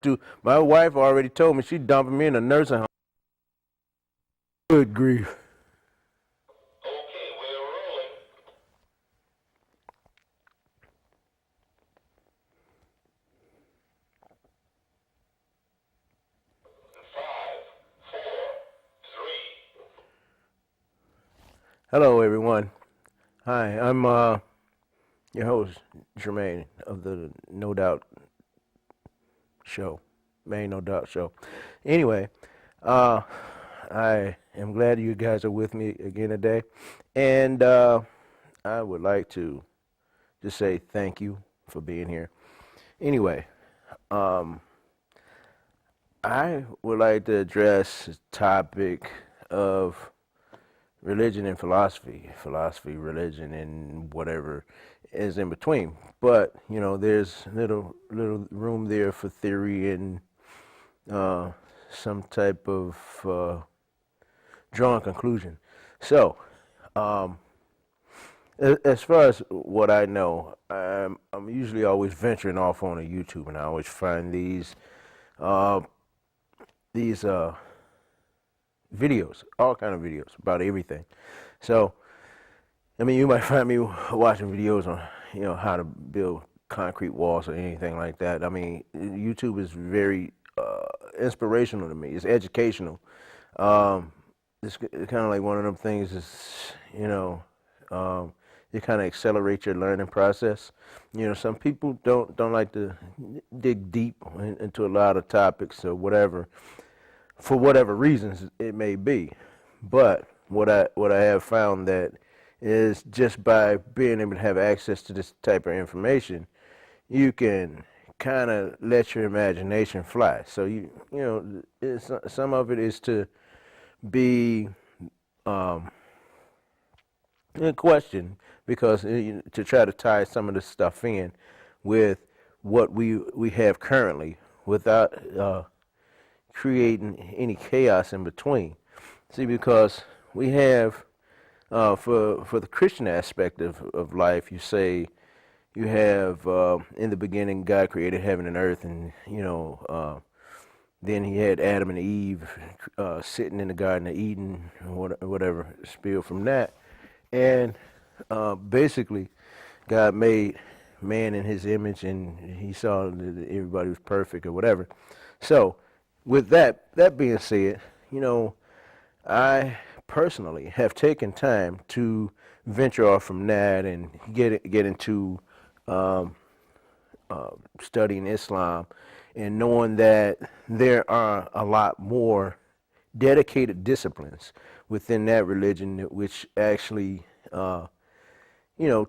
to. My wife already told me she's dumping me in a nursing home. Good grief. Okay, we're rolling. 5, 4, 3. Hello, everyone. Hi, I'm your host, Jermaine of the No Doubt Show, Main No Doubt Show. Anyway, I am glad you guys are with me again today, and I would like to just say thank you for being here. Anyway, um, I would like to address the topic of religion and philosophy, religion, and whatever is in between. But there's little room there for theory and uh, some type of drawn conclusion. So, um, as far as what I know, I'm usually always venturing off on a YouTube, and I always find uh, these videos, all kind of videos about everything. So, I mean, you might find me watching videos on, how to build concrete walls or anything like that. I mean, YouTube is very inspirational to me. It's educational. Um, it's kind of like one of them things. Is um, it kind of accelerates your learning process. Some people don't like to dig deep into a lot of topics or whatever, for whatever reasons it may be. But what I have found that is just by being able to have access to this type of information, you can kind of let your imagination fly. So some of it is to be um, in question because to try to tie some of this stuff in with what we have currently without creating any chaos in between. See, because we have for the Christian aspect of life, you say you have in the beginning God created heaven and earth, and then He had Adam and Eve sitting in the Garden of Eden, or whatever spill from that, and basically God made man in His image, and He saw that everybody was perfect or whatever. So, with that being said, I personally have taken time to venture off from that and get into um, studying Islam and knowing that there are a lot more dedicated disciplines within that religion which actually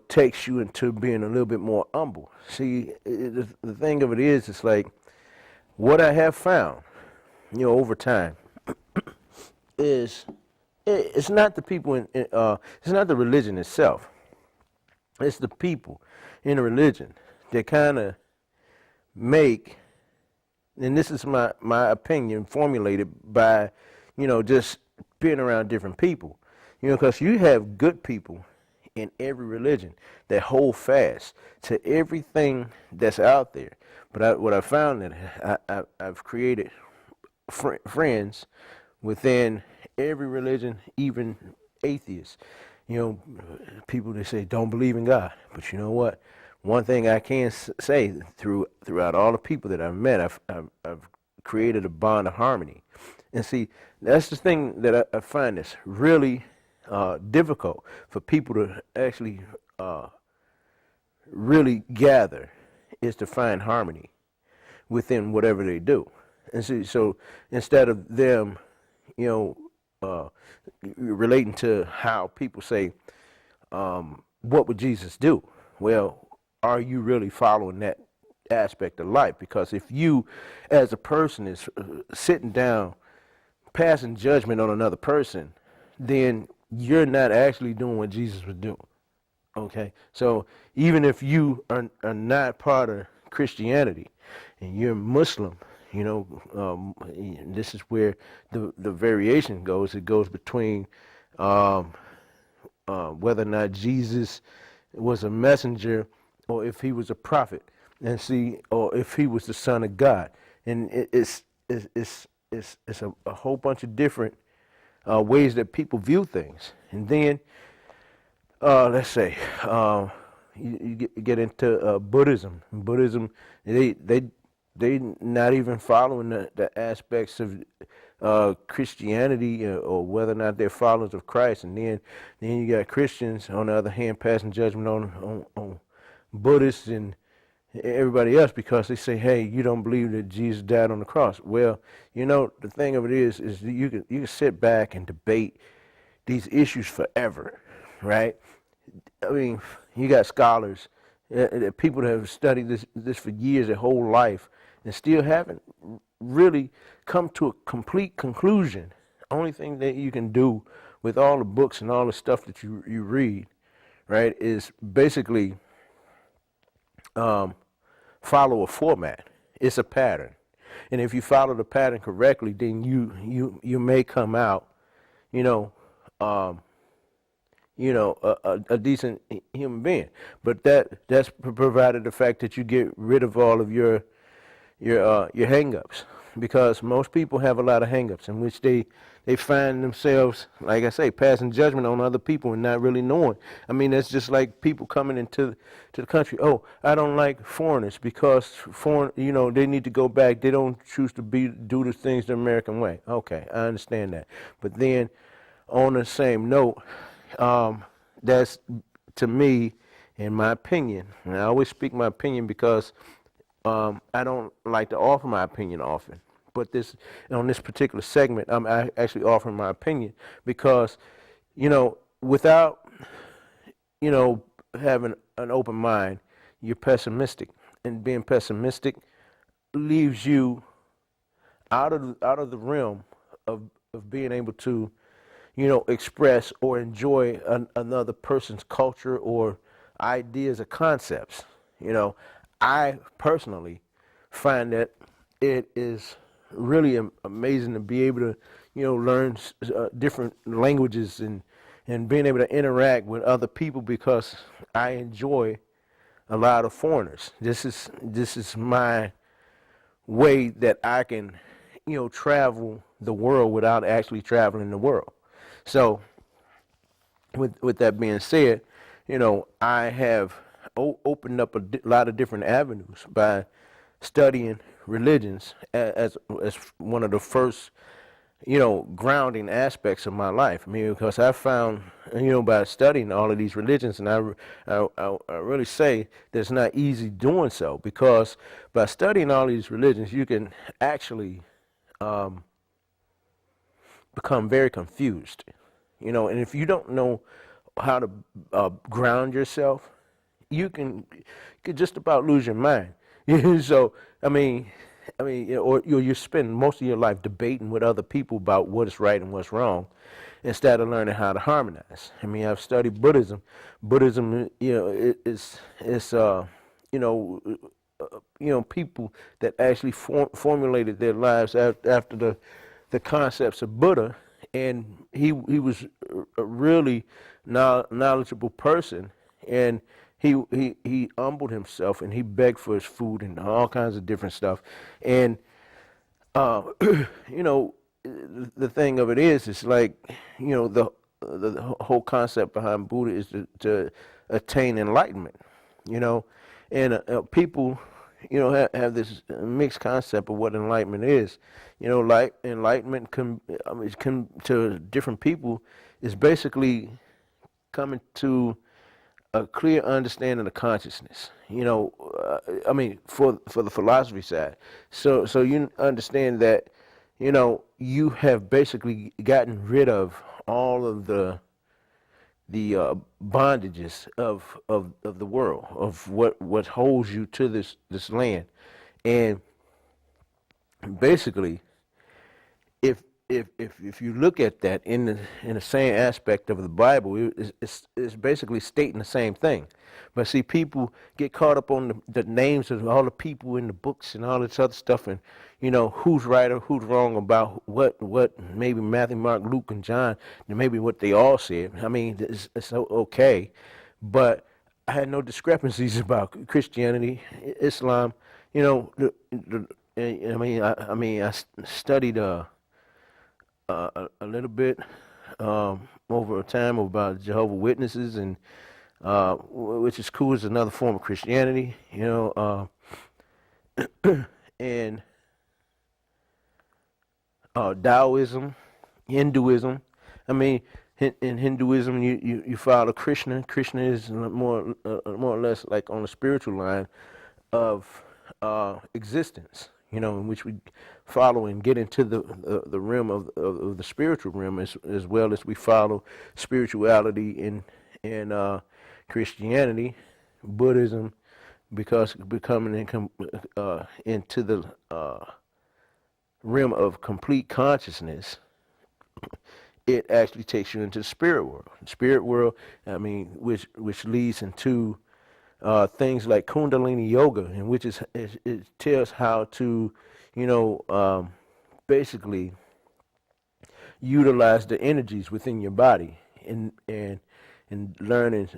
takes you into being a little bit more humble. See, the thing of it is, it's like what I have found, over time is it's not the people it's not the religion itself. It's the people in the religion that kind of make, and this is my opinion formulated by, just being around different people. Because you have good people in every religion that hold fast to everything that's out there. But what I found that I've created friends within every religion, even atheists. People that say don't believe in God, but you know what? One thing I can say throughout all the people that I've met, I've created a bond of harmony. And see, that's the thing that I find is really difficult for people to actually really gather, is to find harmony within whatever they do. And see, so instead of them, you know, relating to how people say, what would Jesus do? Well, are you really following that aspect of life? Because if you, as a person, is sitting down, passing judgment on another person, then you're not actually doing what Jesus was doing. Okay, so even if you are not part of Christianity and you're Muslim, this is where the variation goes. It goes between um, whether or not Jesus was a messenger or if he was a prophet, and see, or if he was the son of God. and it's a whole bunch of different ways that people view things. And then let's say you get into Buddhism. Buddhism, they not even following the aspects of Christianity, or whether or not they're followers of Christ. And then you got Christians on the other hand passing judgment on Buddhists and everybody else because they say, hey, you don't believe that Jesus died on the cross. Well, the thing of it is that you can sit back and debate these issues forever, right? I mean, you got scholars, people that have studied this for years, their whole life, and still haven't really come to a complete conclusion. Only thing that you can do with all the books and all the stuff that you read, right, is basically follow a format. It's a pattern, and if you follow the pattern correctly, then you may come out, a decent human being. But that's provided the fact that you get rid of all of your hang-ups, because most people have a lot of hang-ups in which they find themselves, like I say, passing judgment on other people and not really knowing. I mean, that's just like people coming into the country. Oh, I don't like foreigners because they need to go back. They don't choose to do the things the American way. Okay, I understand that. But then on the same note, that's, to me, in my opinion, and I always speak my opinion because I don't like to offer my opinion often. But on this particular segment, I'm actually offering my opinion because, without, having an open mind, you're pessimistic, and being pessimistic leaves you out of the realm of being able to, express or enjoy another person's culture or ideas or concepts. I personally find that it is really amazing to be able to, learn different languages and being able to interact with other people because I enjoy a lot of foreigners. This is my way that I can, travel the world without actually traveling the world. So, with that being said, I have opened up a lot of different avenues by studying religions as one of the first, grounding aspects of my life. I mean, because I found, by studying all of these religions, and I really say that it's not easy doing so, because by studying all these religions, you can actually become very confused, and if you don't know how to ground yourself, you could just about lose your mind. So, or you spend most of your life debating with other people about what is right and what's wrong, instead of learning how to harmonize. I mean, I've studied Buddhism. Buddhism, it's people that actually formulated their lives after the concepts of Buddha, and he was a really knowledgeable person, and he humbled himself and he begged for his food and all kinds of different stuff. And the thing of it is, it's like, the whole concept behind Buddha is to attain enlightenment. And people have this mixed concept of what enlightenment is. Like enlightenment can to different people is basically coming to a clear understanding of consciousness. For the philosophy side. So you understand that, you have basically gotten rid of all of the bondages of the world, of what holds you to this land. And basically, if you look at that in the same aspect of the Bible, it's basically stating the same thing. But see, people get caught up on the names of all the people in the books and all this other stuff, and who's right or who's wrong about what maybe Matthew, Mark, Luke, and John, and maybe what they all said. I mean, it's okay, but I had no discrepancies about Christianity, Islam. studied a little bit over a time about Jehovah Witnesses, and which is cool. It's another form of Christianity, and Taoism, Hinduism. I mean, in Hinduism, you follow Krishna. Krishna is more or less like on the spiritual line of existence, in which we follow and get into the realm of the spiritual realm, as well as we follow spirituality in Christianity, Buddhism, because becoming into the realm of complete consciousness, it actually takes you into the spirit world. The spirit world, which leads into things like Kundalini Yoga, and which it tells how to, basically utilize the energies within your body, and learning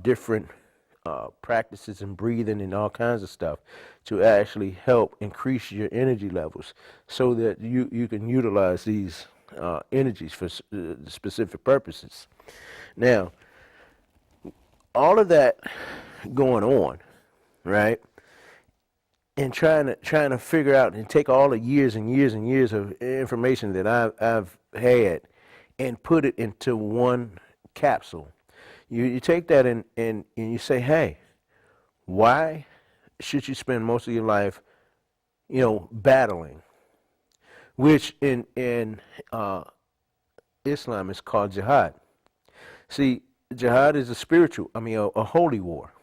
different practices and breathing and all kinds of stuff to actually help increase your energy levels, so that you can utilize these energies for specific purposes. Now, all of that going on, right? And trying to figure out and take all the years and years and years of information that I've had and put it into one capsule. You take that and you say, hey, why should you spend most of your life, battling? Which in Islam is called jihad. See, jihad is a holy war.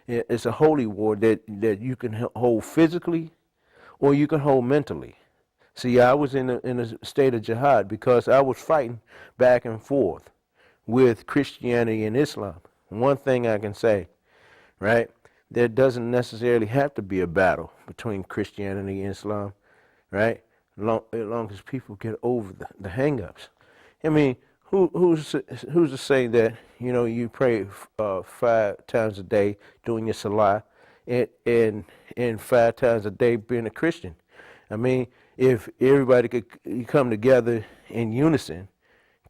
It's a holy war that you can hold physically, or you can hold mentally. See, I was in a state of jihad because I was fighting back and forth with Christianity and Islam. One thing I can say, right, there doesn't necessarily have to be a battle between Christianity and Islam, right? As long as people get over the hang-ups. I mean, who's to say that, you pray 5 times a day doing your salah, and 5 times a day being a Christian? I mean, if everybody could come together in unison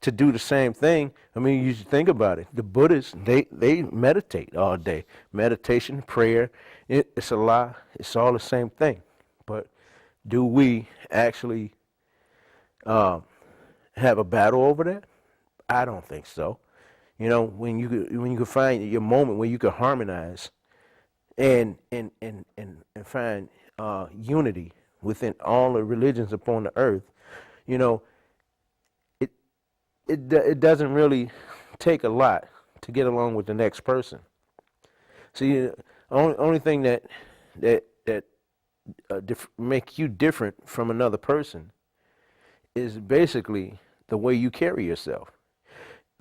to do the same thing, you should think about it. The Buddhists, they meditate all day. Meditation, prayer, it's salah, it's all the same thing. But do we actually have a battle over that? I don't think so. When you could find your moment where you could harmonize and find unity within all the religions upon the earth, it doesn't really take a lot to get along with the next person. See, the only thing that make you different from another person is basically the way you carry yourself.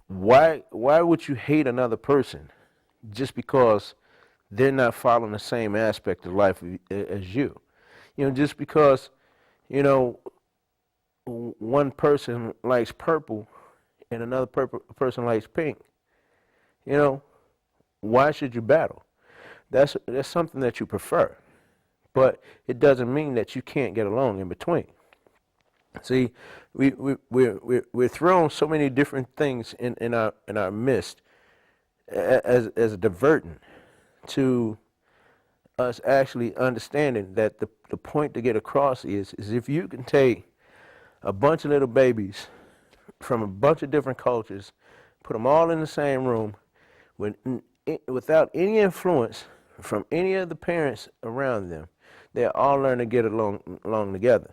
Why would you hate another person just because they're not following the same aspect of life as you? Just because, one person likes purple and another person likes pink, why should you battle? That's something that you prefer, but it doesn't mean that you can't get along in between. See, we're throwing so many different things in our midst as a divertant to us actually understanding that the point to get across is if you can take a bunch of little babies from a bunch of different cultures, put them all in the same room without any influence from any of the parents around them, they all learn to get along together.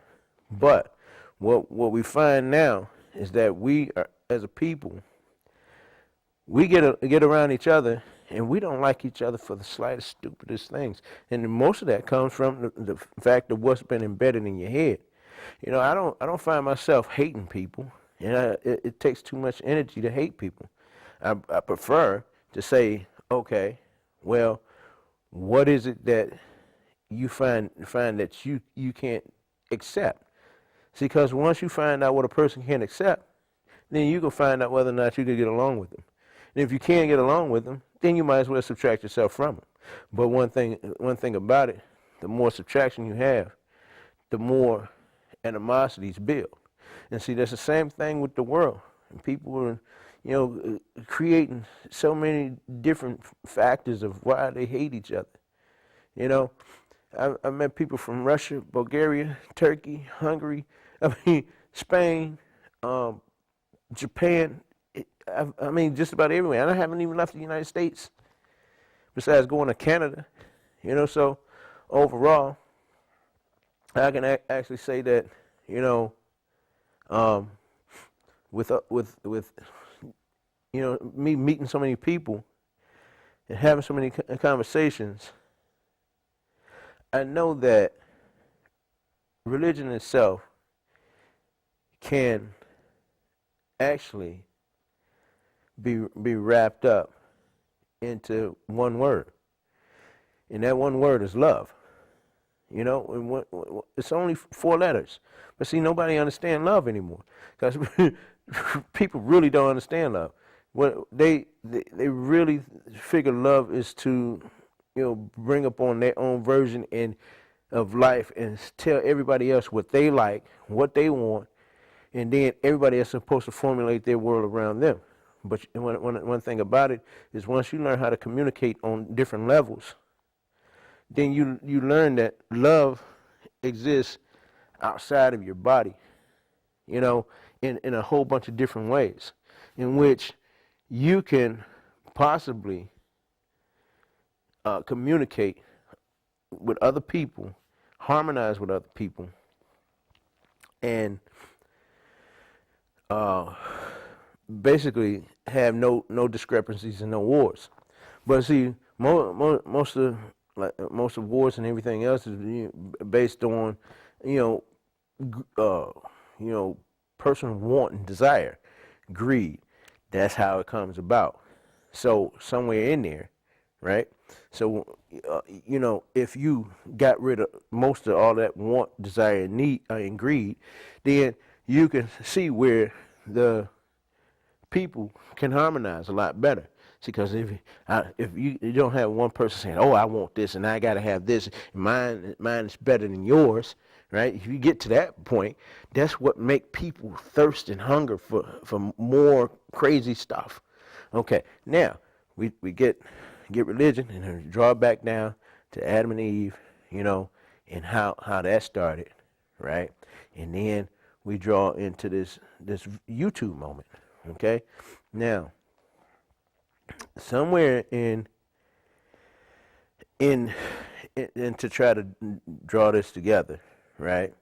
But what we find now is that we are, as a people, we get around each other and we don't like each other for the slightest stupidest things. And most of that comes from the fact of what's been embedded in your head. I don't find myself hating people, and it takes too much energy to hate people. I prefer to say, okay, well, what is it that you find that you can't accept? See, because once you find out what a person can't accept, then you can find out whether or not you can get along with them. And if you can't get along with them, then you might as well subtract yourself from them. But one thing about it, the more subtraction you have, the more animosities build. And see, that's the same thing with the world. And people are, creating so many different factors of why they hate each other. You know, I met people from Russia, Bulgaria, Turkey, Hungary, Spain, Japan. Just about everywhere. And I haven't even left the United States besides going to Canada. So overall, I can actually say that, with me meeting so many people and having so many conversations, I know that religion itself can actually be wrapped up into one word, and that one word is love. And it's only 4 letters, but see, nobody understands love anymore because people really don't understand love. What they really figure love is to, bring upon their own version of life and tell everybody else what they like, what they want, and then everybody else is supposed to formulate their world around them. But one thing about it is once you learn how to communicate on different levels, then you learn that love exists outside of your body, in a whole bunch of different ways, in which you can possibly communicate with other people, harmonize with other people, and basically have no discrepancies and no wars. But see, most of wars and everything else is based on, personal want and desire, greed. That's how it comes about. So somewhere in there, right? So, if you got rid of most of all that want, desire, and need, and greed, then you can see where the people can harmonize a lot better. See, because if you don't have one person saying, "Oh, I want this and I got to have this, mine is better than yours," right? If you get to that point, that's what make people thirst and hunger for more crazy stuff. Okay, now we get religion and then draw back down to Adam and Eve, and how that started, right? And then we draw into this YouTube moment. Okay, now somewhere in to try to draw this together, right?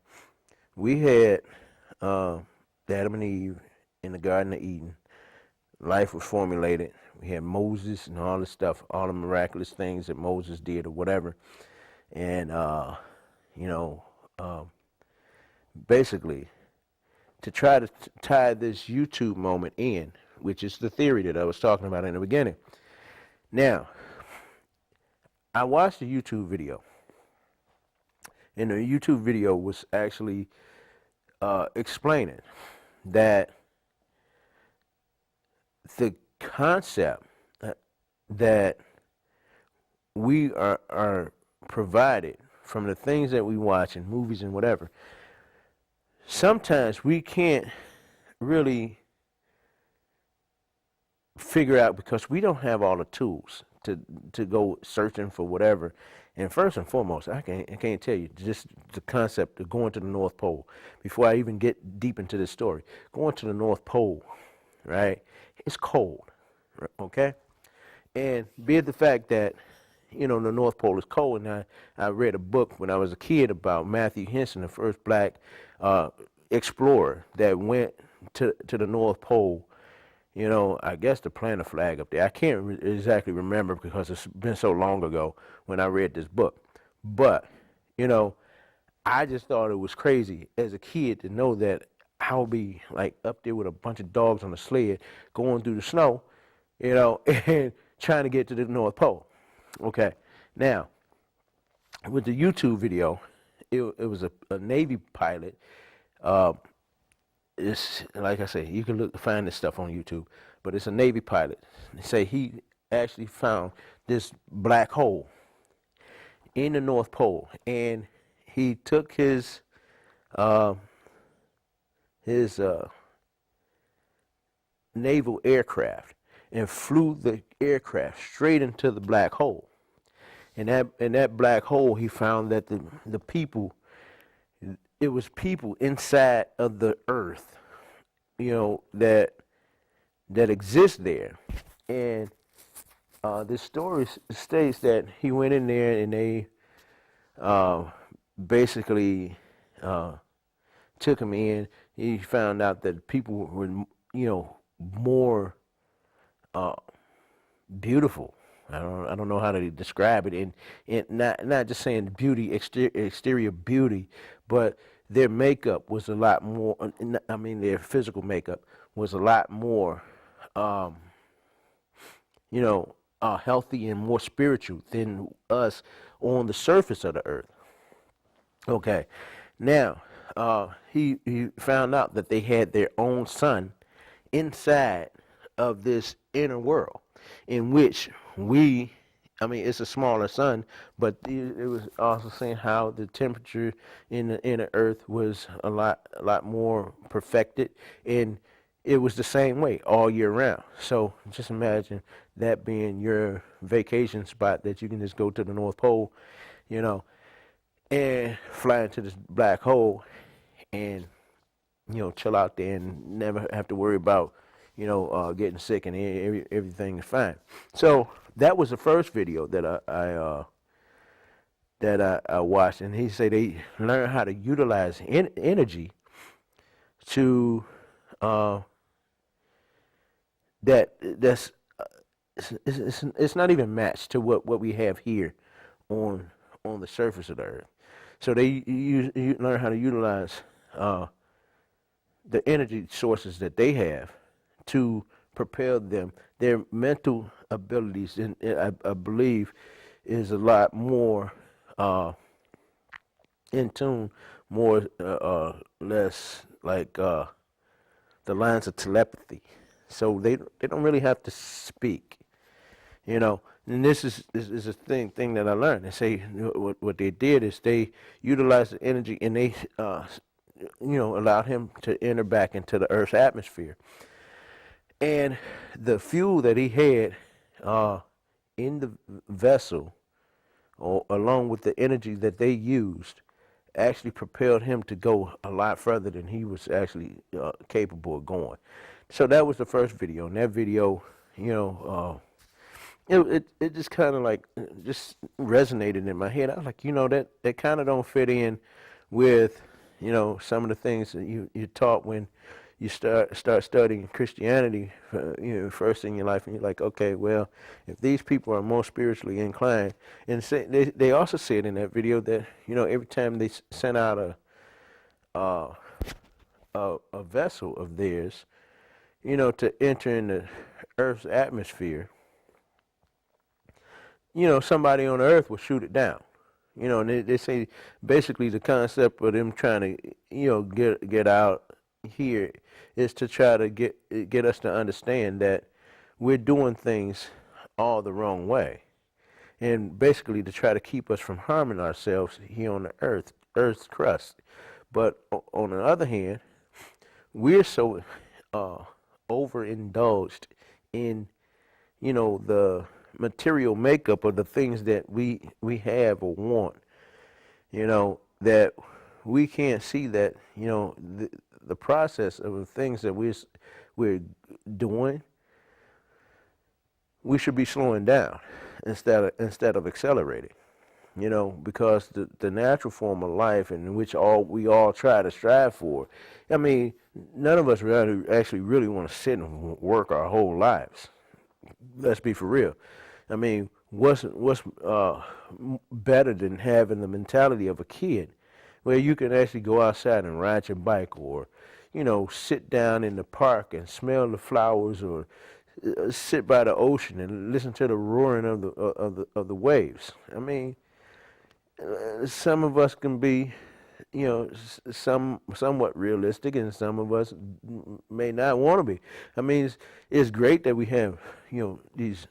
We had Adam and Eve in the Garden of Eden. Life was formulated. We had Moses and all this stuff, all the miraculous things that Moses did or whatever, and basically to try to tie this YouTube moment in, which is the theory that I was talking about in the beginning. Now, I watched a YouTube video, and the YouTube video was actually explaining that the concept that we are provided from the things that we watch in movies and whatever, sometimes we can't really figure out because we don't have all the tools to go searching for whatever. And first and foremost, I can't tell you just the concept of going to the North Pole. Before I even get deep into this story, going to the North Pole, right? It's cold, okay? And be it the fact that, the North Pole is cold, and I read a book when I was a kid about Matthew Henson, the first black explorer that went to the North Pole, I guess to plant a flag up there. I can't exactly remember because it's been so long ago when I read this book. But, I just thought it was crazy as a kid to know that I'll be like up there with a bunch of dogs on a sled going through the snow, and trying to get to the North Pole. Okay, now, with the YouTube video, it was a Navy pilot. It's like I say, you can find this stuff on YouTube, but it's a Navy pilot. They say he actually found this black hole in the North Pole, and he took his uh, his naval aircraft and flew the aircraft straight into the black hole. And that black hole, he found that the people, it was people inside of the earth, that exist there. And this story states that he went in there and they basically took him in. He found out that people were, more beautiful. I don't know how to describe it, and not just saying beauty, exterior beauty, but their makeup was a lot more. I mean, their physical makeup was a lot more, healthy and more spiritual than us on the surface of the earth. Okay, now he found out that they had their own sun inside of this inner world, in which I mean, it's a smaller sun, but it was also saying how the temperature in the inner earth was a lot more perfected, and it was the same way all year round. So just imagine that being your vacation spot, that you can just go to the North Pole, you know, and fly into this black hole and, chill out there and never have to worry about, getting sick, and everything is fine. So that was the first video that I watched, and he said they learn how to utilize energy to it's not even matched to what we have here on the surface of the earth. So they you learn how to utilize the energy sources that they have to propel them. Their mental abilities, and I believe, is a lot more in tune, more less like the lines of telepathy. So they don't really have to speak, And this is a thing that I learned. They say what they did is they utilized the energy, and they allowed him to enter back into the Earth's atmosphere. And the fuel that he had in the vessel, along with the energy that they used, actually propelled him to go a lot further than he was actually capable of going. So that was the first video. And that video, it just kind of like just resonated in my head. I was like, that kind of don't fit in with, some of the things that you taught when you start studying Christianity, first in your life, and you're like, okay, well, if these people are more spiritually inclined, and they also said in that video that every time they sent out a vessel of theirs, to enter in the Earth's atmosphere, somebody on the Earth will shoot it down. And they say basically the concept of them trying to get out here is to try to get us to understand that we're doing things all the wrong way, and basically to try to keep us from harming ourselves here on the Earth's crust. But on the other hand, we're so overindulged in the material makeup of the things that we have or want, that we can't see that the process of the things that we're doing, we should be slowing down instead of accelerating. Because the natural form of life, in which we all try to strive for, I mean, none of us actually really want to sit and work our whole lives. Let's be for real. I mean, what's better than having the mentality of a kid, where you can actually go outside and ride your bike, or sit down in the park and smell the flowers, or sit by the ocean and listen to the roaring of the waves. I mean, some of us can be, somewhat realistic, and some of us may not want to be. I mean, it's great that we have, these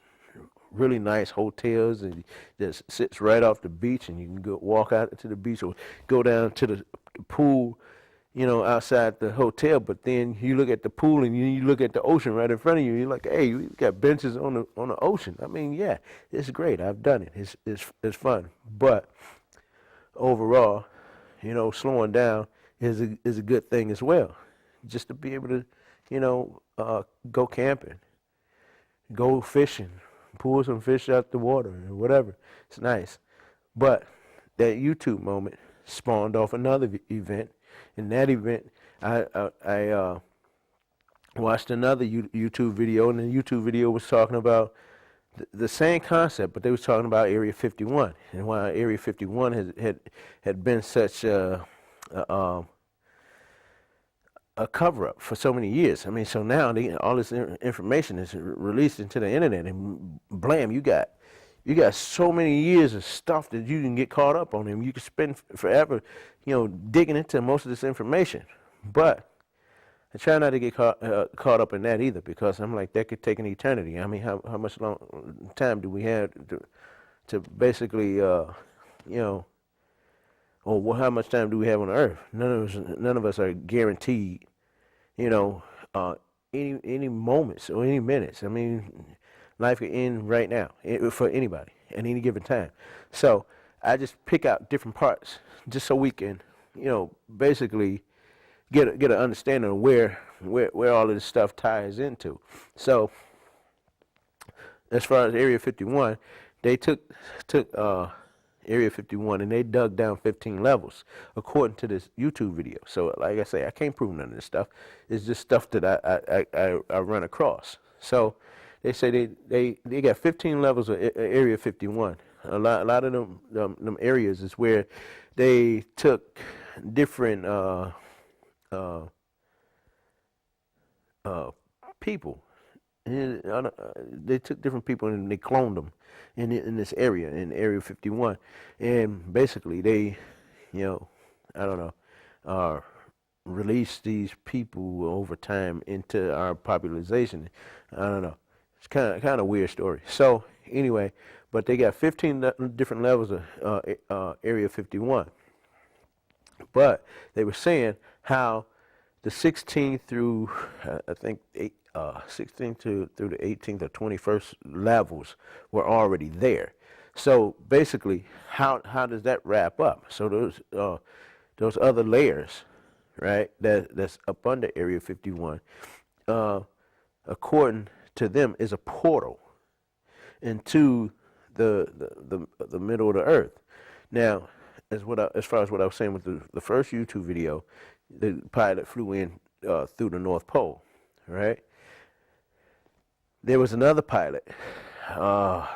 really nice hotels and that sits right off the beach, and you can go walk out to the beach or go down to the pool, outside the hotel, but then you look at the pool and you look at the ocean right in front of you. You're like, hey, we got benches on the ocean. I mean, yeah, it's great. I've done it. It's fun. But overall, slowing down is a good thing as well. Just to be able to, go camping, go fishing, pull some fish out the water or whatever. It's nice. But that YouTube moment spawned off another event. In that event, I watched another YouTube video, and the YouTube video was talking about the same concept, but they was talking about Area 51 and why Area 51 had been such a cover up for so many years. I mean, so now all this information is released into the internet, and blam, you got so many years of stuff that you can get caught up on, and you can spend forever, digging into most of this information. But I try not to get caught up in that either, because I'm like, that could take an eternity. I mean, how much time do we have to basically, or how much time do we have on Earth? None of us are guaranteed, any moments or any minutes. I mean, life could end right now for anybody at any given time. So I just pick out different parts just so we can, basically get an understanding of where all of this stuff ties into. So as far as Area 51, they took Area 51 and they dug down 15 levels according to this YouTube video. So like I say, I can't prove none of this stuff. It's just stuff that I run across. So they say they got 15 levels of Area 51. A lot of them areas is where they took different people. They took different people and they cloned them in this area, in Area 51, and basically they, I don't know, released these people over time into our population. I don't know. It's kind of weird story. So anyway, but they got 15 different levels of Area 51. But they were saying how the 16th through I think 16th through the 18th or 21st levels were already there. So basically, how does that wrap up? So those other layers, right? That's up under Area 51, according to them, is a portal into the middle of the earth. Now, as far as what I was saying with the first YouTube video, the pilot flew in through the North Pole, right? There was another pilot.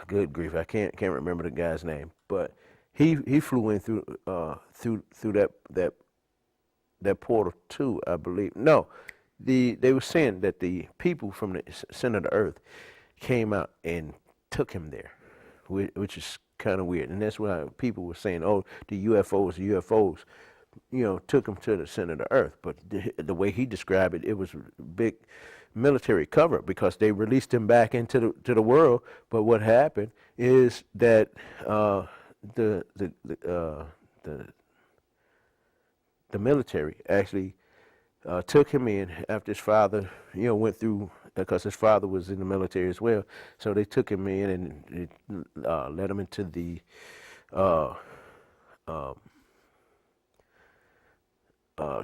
Good grief, I can't remember the guy's name, but he flew in through that portal too, I believe. No, they were saying that the people from the center of the earth came out and took him there, which is kind of weird. And that's why people were saying, oh, the UFOs, took him to the center of the earth. But the way he described it, it was a big military cover because they released him back into the world. But what happened is that the military actually took him in after his father, went through, because his father was in the military as well. So they took him in and led him into the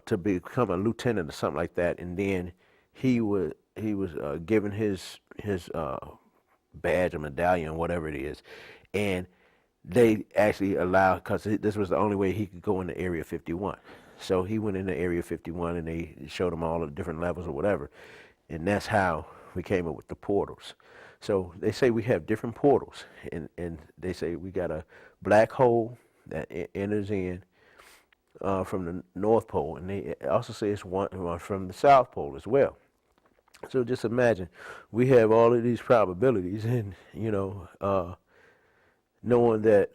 to become a lieutenant or something like that. And then he was given his badge or medallion, whatever it is, and they actually allowed, because this was the only way he could go into Area 51. So he went into Area 51 and they showed him all the different levels or whatever. And that's how we came up with the portals. So they say we have different portals. And they say we got a black hole that enters in from the North Pole. And they also say it's one from the South Pole as well. So just imagine, we have all of these probabilities and, knowing that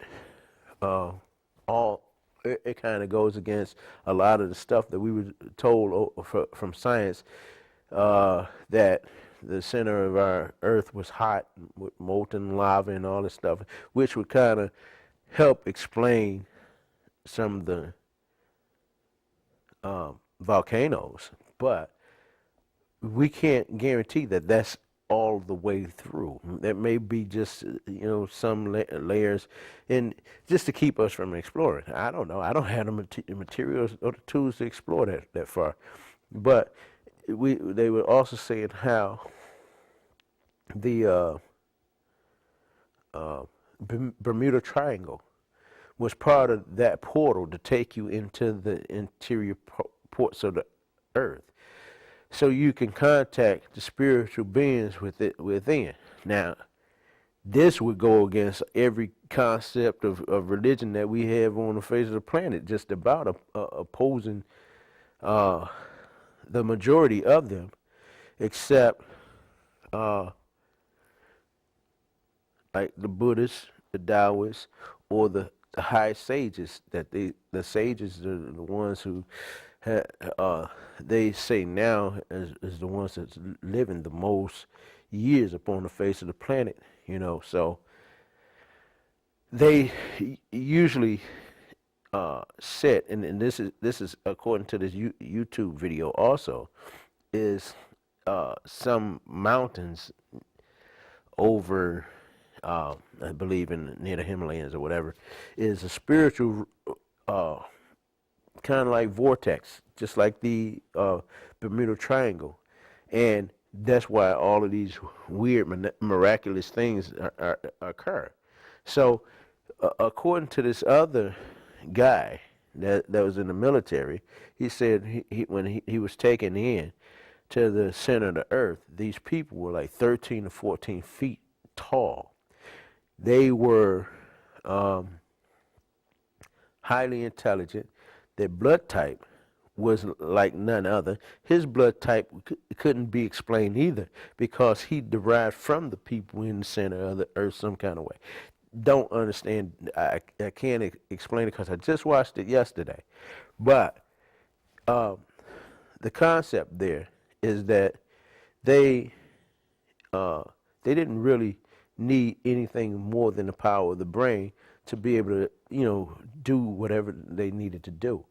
it kind of goes against a lot of the stuff that we were told from science, that the center of our earth was hot with molten lava and all this stuff, which would kind of help explain some of the volcanoes, but we can't guarantee that that's all the way through. There may be just some layers, and just to keep us from exploring. I don't know. I don't have the materials or the tools to explore that far, but they were also saying how the Bermuda Triangle was part of that portal to take you into the interior ports of the earth, so you can contact the spiritual beings within. Now, this would go against every concept of religion that we have on the face of the planet, just about opposing the majority of them, except like the Buddhists, the Taoists, or the high sages. That the sages are the ones who they say now is the ones that's living the most years upon the face of the planet. So they usually set, and this is according to this YouTube video also, is some mountains over, I believe near the Himalayas or whatever, is a spiritual kind of like vortex, just like the Bermuda Triangle, and that's why all of these weird miraculous things occur. So, according to this other guy that was in the military, he said when he was taken in to the center of the earth, these people were like 13 to 14 feet tall. They were highly intelligent. Their blood type was like none other. His blood type couldn't be explained either, because he derived from the people in the center of the earth some kind of way. Don't understand. I can't explain it because I just watched it yesterday. But the concept there is that they didn't really need anything more than the power of the brain to be able to do whatever they needed to do.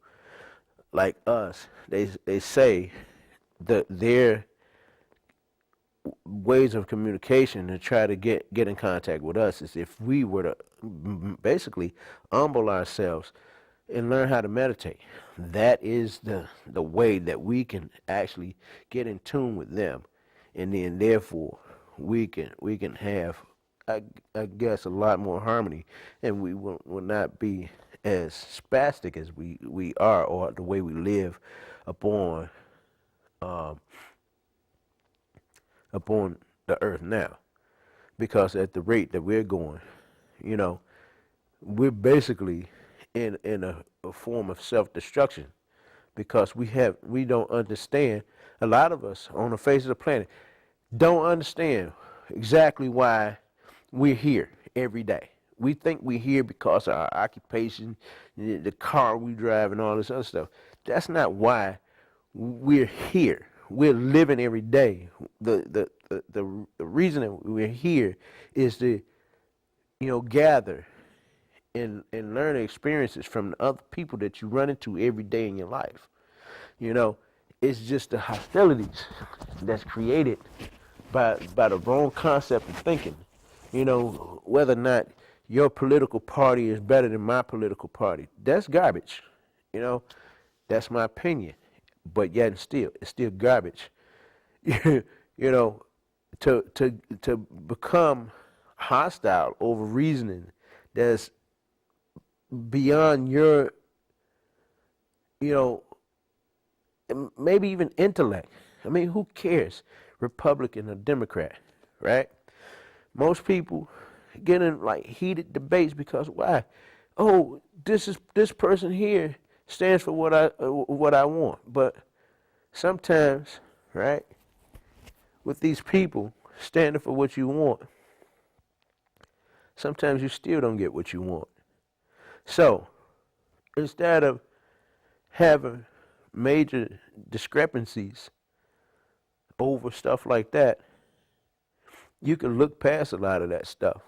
Like us, they say that their ways of communication to try to get in contact with us is if we were to basically humble ourselves and learn how to meditate. That is the way that we can actually get in tune with them, and then therefore we can have, I guess, a lot more harmony, and we will not be as spastic as we are, or the way we live upon the earth now. Because at the rate that we're going, we're basically in a form of self-destruction, because we don't understand. A lot of us on the face of the planet don't understand exactly why we're here every day. We think we're here because of our occupation, the car we drive, and all this other stuff. That's not why we're here. We're living every day. The reason that we're here is to gather and learn experiences from the other people that you run into every day in your life. It's just the hostilities that's created by the wrong concept of thinking. Whether or not your political party is better than my political party, that's garbage. That's my opinion. But yet it's still garbage. To become hostile over reasoning that's beyond your, maybe even intellect. I mean, who cares, Republican or Democrat, right? Most people get in like heated debates because why? Oh, this person here stands for what I want. But sometimes, right, with these people standing for what you want, sometimes you still don't get what you want. So instead of having major discrepancies over stuff like that, you can look past a lot of that stuff.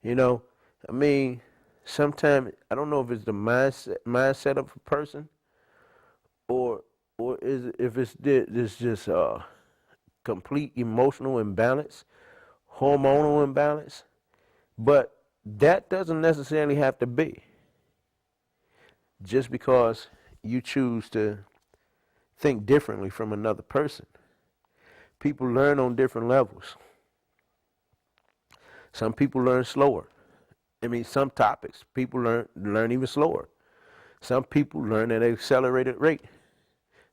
I mean, sometimes I don't know if it's the mindset of a person, or or is it, if it's this just complete emotional imbalance, hormonal imbalance, but that doesn't necessarily have to be just because you choose to think differently from another person. People learn on different levels. Some people learn slower. I mean, some topics people learn even slower. Some people learn at an accelerated rate.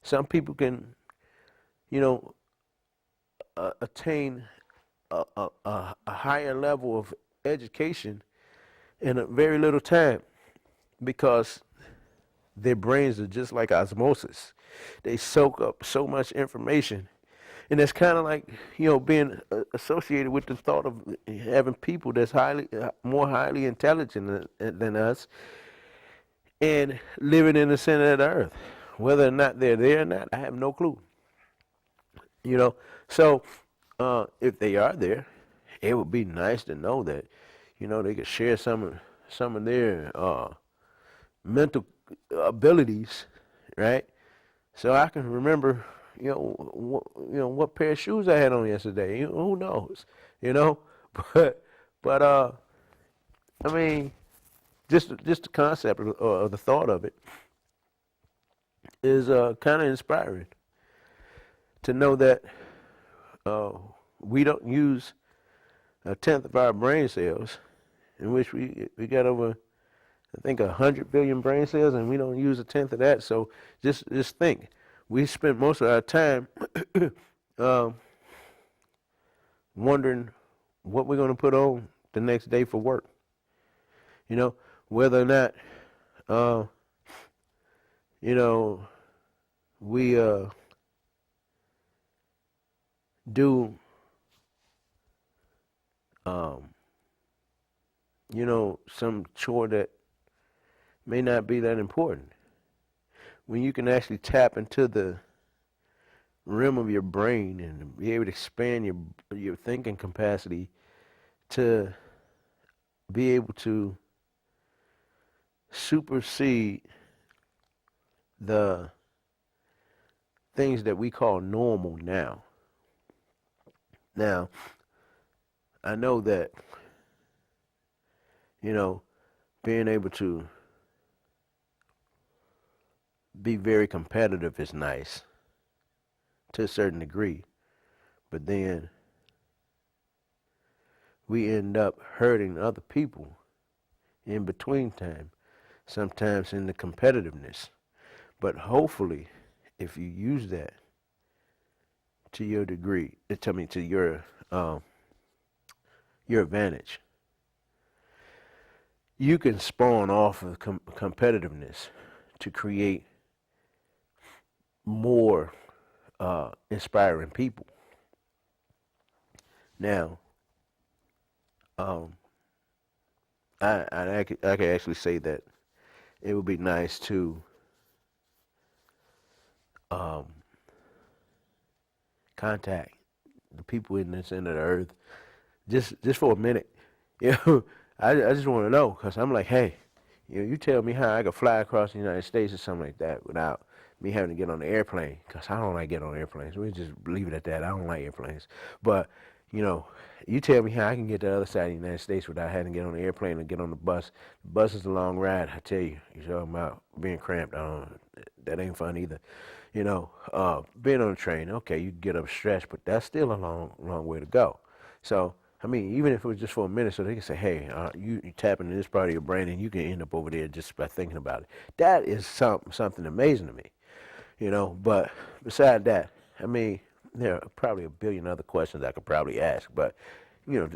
Some people can, you know, attain a higher level of education in a very little time because their brains are just like osmosis. They soak up so much information. And it's kind of like, being associated with the thought of having people that's more highly intelligent than us and living in the center of the earth. Whether or not they're there or not, I have no clue. You know, so if they are there, it would be nice to know that, they could share some of their mental abilities, right? So I can remember, what pair of shoes I had on yesterday. Who knows, you know? But I mean, just the concept of the thought of it is kind of inspiring to know that uh, we don't use a tenth of our brain cells, in which we got over, I think, 100 billion brain cells, and we don't use a tenth of that. So just think, we spend most of our time um, wondering what we're going to put on the next day for work. Whether or not, uh, you know, we do, um, some chore that may not be that important. When you can actually tap into the rim of your brain and be able to expand your thinking capacity to be able to supersede the things that we call normal now. Now, I know that, being able to be very competitive is nice to a certain degree, but then we end up hurting other people in between time, sometimes in the competitiveness. But hopefully, if you use that to your degree, to your advantage, you can spawn off of competitiveness to create more inspiring people. Now, um, I could actually say that it would be nice to um, contact the people in the center of the earth just for a minute. You know, I just want to know because I'm like, hey, you tell me how I could fly across the United States or something like that without me having to get on the airplane because I don't like getting on airplanes. We just leave it at that. I don't like airplanes. But, you know, you tell me how I can get to the other side of the United States without having to get on the airplane and get on the bus. The bus is a long ride, I tell you. You're talking about being cramped. That ain't fun either. Being on a train, okay, you get up stretch, but that's still a long way to go. So, I mean, even if it was just for a minute, so they can say, hey, you tap into this part of your brain and you can end up over there just by thinking about it. That is something amazing to me, But beside that, I mean, there are probably a billion other questions I could probably ask, but,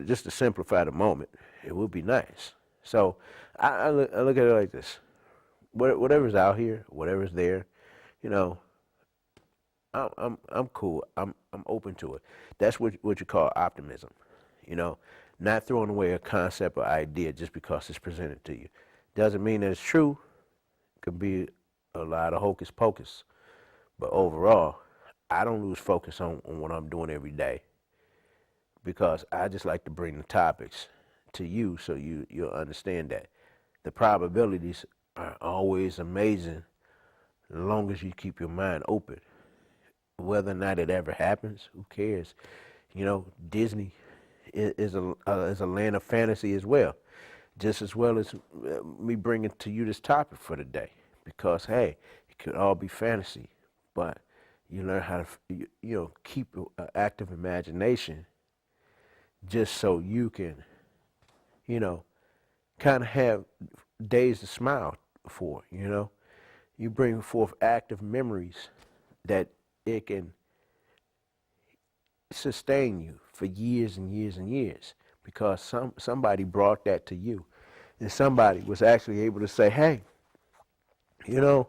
just to simplify the moment, it would be nice. So I look at it like this. Whatever's out here, whatever's there, you know, I'm cool. I'm open to it. That's what you call optimism. You know, not throwing away a concept or idea just because it's presented to you. Doesn't mean that it's true. It could be a lot of hocus pocus. But overall, I don't lose focus on what I'm doing every day because I just like to bring the topics to you so you'll understand that the probabilities are always amazing as long as you keep your mind open. Whether or not it ever happens, who cares? Disney is a land of fantasy as well, just as well as me bringing to you this topic for the day. Because hey, it could all be fantasy, but you learn how to keep an active imagination, just so you can kind of have days to smile for. You bring forth active memories that it can sustain you for years and years and years, because somebody brought that to you, and somebody was actually able to say, hey, you know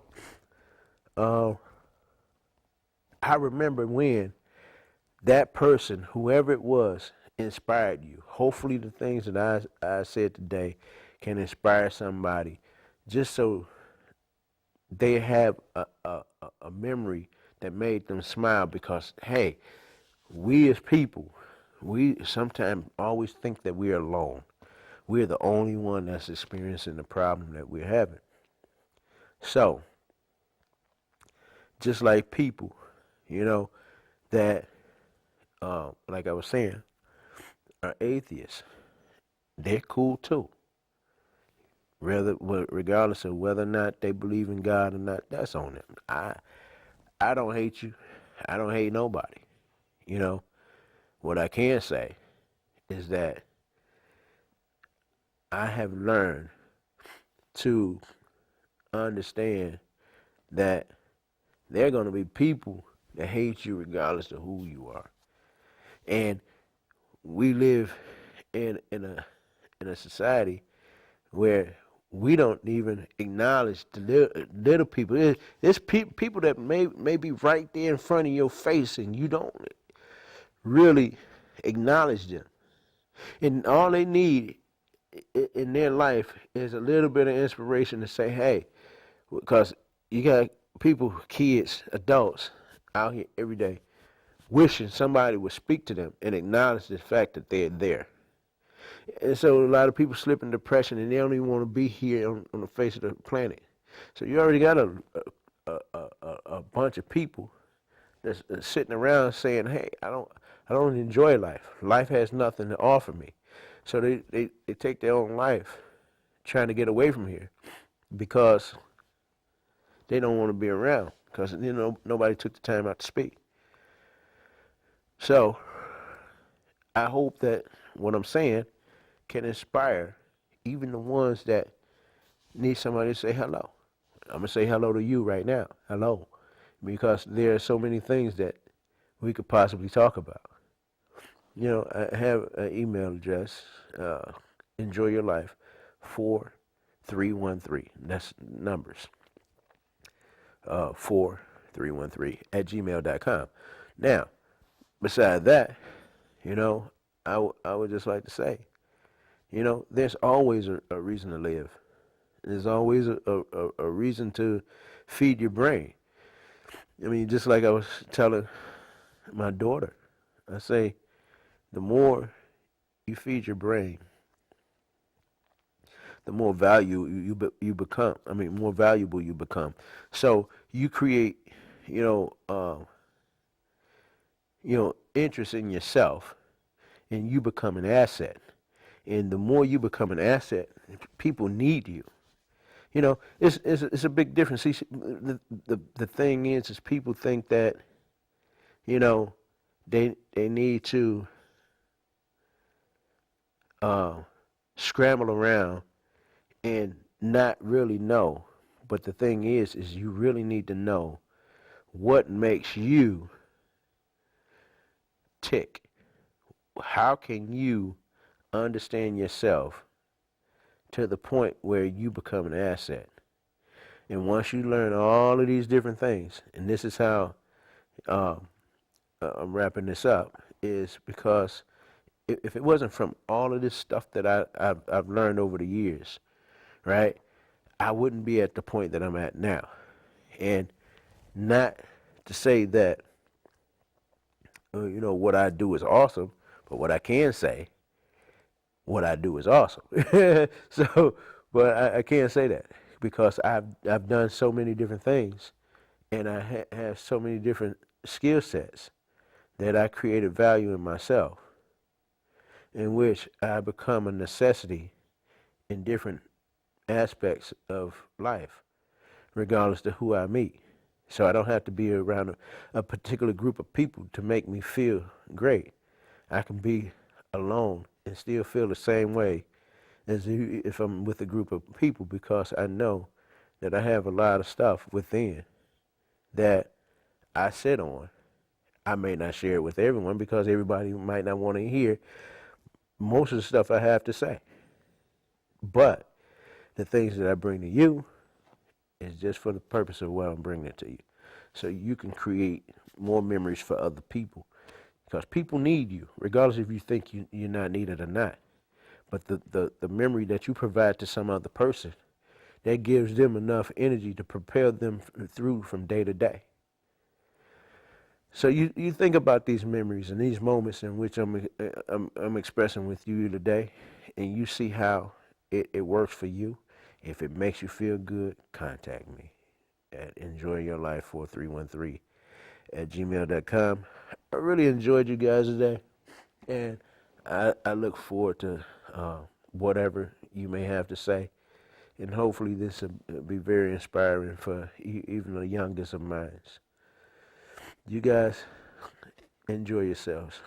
I remember when that person, whoever it was, inspired you. Hopefully the things that I said today can inspire somebody, just so they have a memory that made them smile. Because hey, we as people, we sometimes always think that we're alone. We're the only one that's experiencing the problem that we're having. So, just like people, that, like I was saying, are atheists. They're cool too. Regardless of whether or not they believe in God or not, that's on them. I don't hate you. I don't hate nobody. What I can say is that I have learned to understand that there are going to be people that hate you regardless of who you are. And we live in a society where we don't even acknowledge the little people. There's people that may be right there in front of your face, and you don't really acknowledge them. And all they need in their life is a little bit of inspiration to say, hey, because you got people, kids, adults out here every day wishing somebody would speak to them and acknowledge the fact that they're there. And so a lot of people slip in depression, and they don't even want to be here on the face of the planet. So you already got a bunch of people that's sitting around saying, hey, I don't enjoy life. Life has nothing to offer me. So they take their own life trying to get away from here, because they don't want to be around, because nobody took the time out to speak. So I hope that what I'm saying can inspire even the ones that need somebody to say hello. I'm going to say hello to you right now. Hello. Because there are so many things that we could possibly talk about. I have an email address, enjoyyourlife4313. That's numbers. 4313 @gmail.com. Now, beside that, I would just like to say, there's always a reason to live. There's always a reason to feed your brain. I mean, just like I was telling my daughter, I say, the more you feed your brain, the more value you become. I mean, more valuable you become. So you create, interest in yourself, and you become an asset. And the more you become an asset, people need you. It's a big difference. See, the thing is people think that, they need to scramble around and not really know. But the thing is you really need to know what makes you tick. How can you understand yourself to the point where you become an asset? And once you learn all of these different things, and this is how I'm wrapping this up, is because if it wasn't from all of this stuff that I've learned over the years, right, I wouldn't be at the point that I'm at now. And not to say that, what I do is awesome, but what I can say, what I do is awesome. So, but I can't say that, because I've done so many different things and I have so many different skill sets that I created value in myself, in which I become a necessity in different aspects of life, regardless to who I meet. So I don't have to be around a particular group of people to make me feel great. I can be alone and still feel the same way as if I'm with a group of people, because I know that I have a lot of stuff within that I sit on. I may not share it with everyone because everybody might not want to hear most of the stuff I have to say. But the things that I bring to you is just for the purpose of what I'm bringing it to you. So you can create more memories for other people, because people need you, regardless if you think you're not needed or not. But the memory that you provide to some other person, that gives them enough energy to propel them through from day to day. So you think about these memories and these moments in which I'm expressing with you today, and you see how it works for you. If it makes you feel good, contact me at enjoyyourlife4313@gmail.com. I really enjoyed you guys today, and I look forward to whatever you may have to say, and hopefully this will be very inspiring for even the youngest of minds. You guys enjoy yourselves.